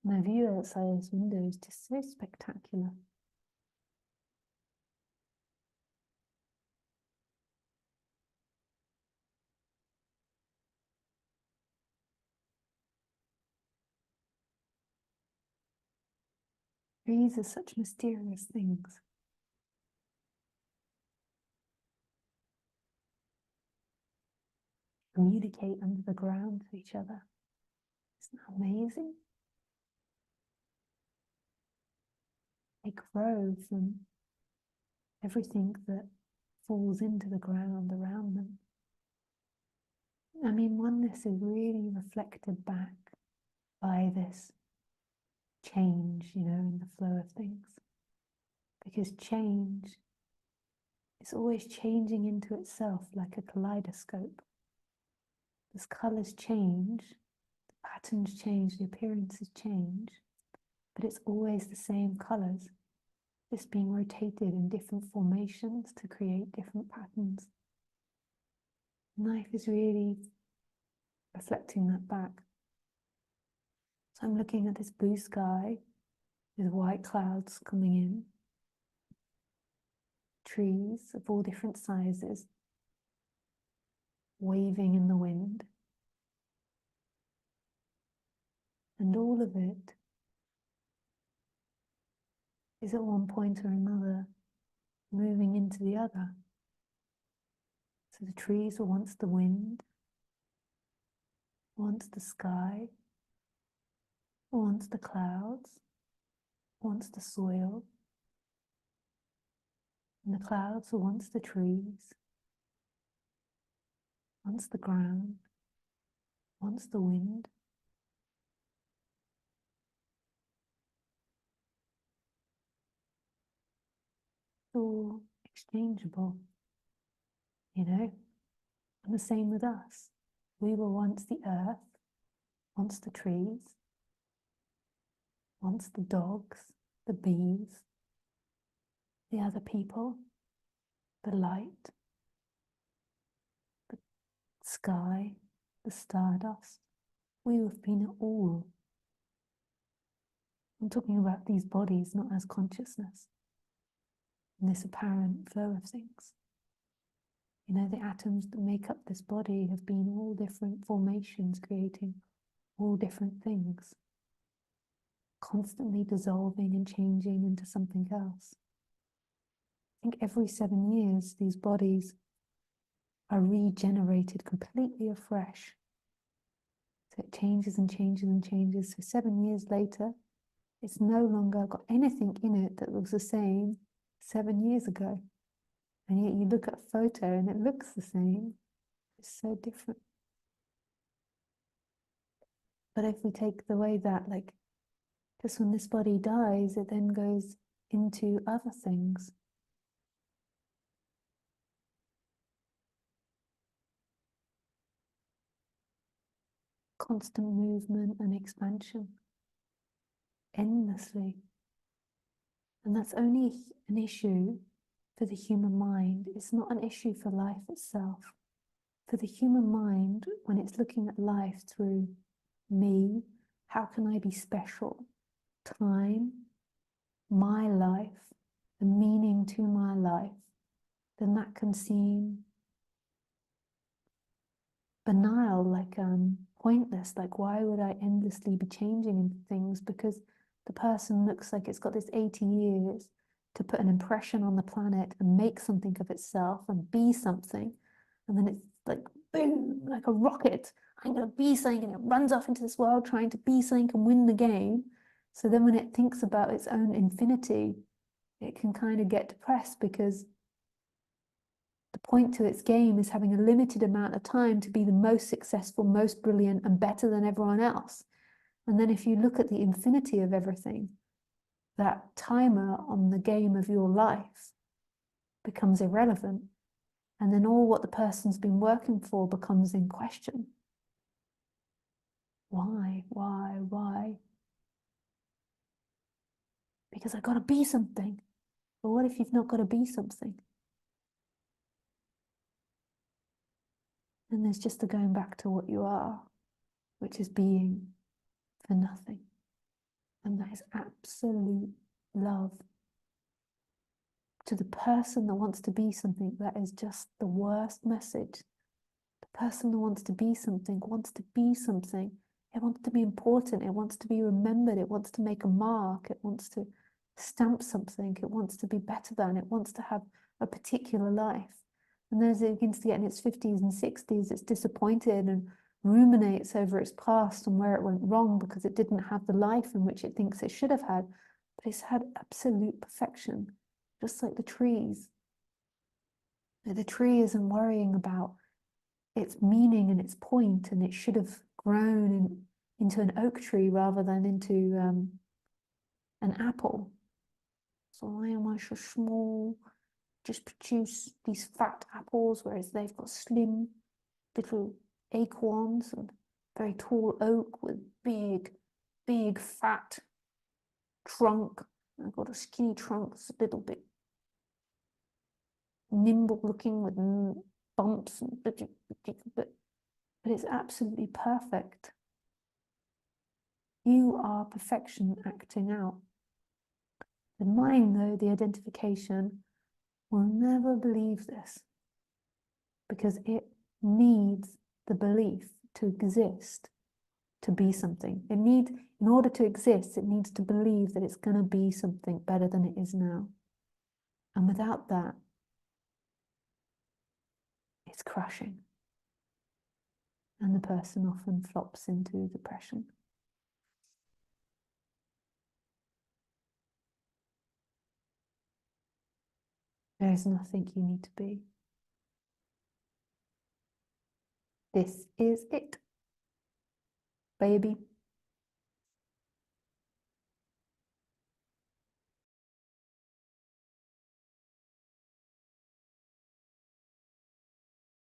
My view outside this window is just so spectacular. Trees are such mysterious things. Communicate under the ground to each other. Isn't that amazing? They grow from everything that falls into the ground around them. I mean, oneness is really reflected back by this change, in the flow of things. Because change is always changing into itself like a kaleidoscope. As colours change, the patterns change, the appearances change, but it's always the same colours, just being rotated in different formations to create different patterns. Life is really reflecting that back. So I'm looking at this blue sky with white clouds coming in, trees of all different sizes waving in the wind, and all of it is at one point or another moving into the other. So the trees were once the wind, once the sky, once the clouds, once the soil, and the clouds were once the trees, once the ground, once the wind. It's all exchangeable, and the same with us. We were once the earth, once the trees, once the dogs, the bees, the other people, the light, the sky, the stardust. We have been it all. I'm talking about these bodies, not as consciousness, in this apparent flow of things. The atoms that make up this body have been all different formations, creating all different things, constantly dissolving and changing into something else. I think every 7 years, these bodies are regenerated completely afresh. So it changes and changes and changes. So 7 years later, it's no longer got anything in it that was the same 7 years ago. And yet you look at a photo and it looks the same. It's so different. But if we take the way that, just when this body dies, it then goes into other things. Constant movement and expansion, endlessly. And that's only an issue for the human mind. It's not an issue for life itself. For the human mind, when it's looking at life through me, how can I be special? Time, my life, the meaning to my life, then that can seem banal, pointless. Why would I endlessly be changing into things? Because the person looks like it's got this 80 years to put an impression on the planet and make something of itself and be something. And then it's like, boom, like a rocket. I'm going to be something, and it runs off into this world trying to be something and win the game. So then when it thinks about its own infinity, it can kind of get depressed, because the point to its game is having a limited amount of time to be the most successful, most brilliant, and better than everyone else. And then if you look at the infinity of everything, that timer on the game of your life becomes irrelevant. And then all what the person's been working for becomes in question. Why? Because I got to be something. But what if you've not got to be something? And there's just the going back to what you are, which is being for nothing. And that is absolute love. To the person that wants to be something, that is just the worst message. The person that wants to be something wants to be something. It wants to be important. It wants to be remembered. It wants to make a mark. It wants to stamp something. It wants to be better than. It wants to have a particular life. And then as it begins to get in its 50s and 60s, it's disappointed and ruminates over its past and where it went wrong because it didn't have the life in which it thinks it should have had. But it's had absolute perfection, just like the trees. The tree isn't worrying about its meaning and its point, and it should have grown into an oak tree rather than into an apple. So why am I so small? Just produce these fat apples, whereas they've got slim little acorns and very tall oak with big fat trunk. I've got a skinny trunk that's a little bit nimble looking with bumps, but it's absolutely perfect. You are perfection acting out. The mind, though, the identification, will never believe this because it needs the belief to exist, to be something. In order to exist, it needs to believe that it's going to be something better than it is now. And without that, it's crushing. And the person often flops into depression. There is nothing you need to be. This is it, baby.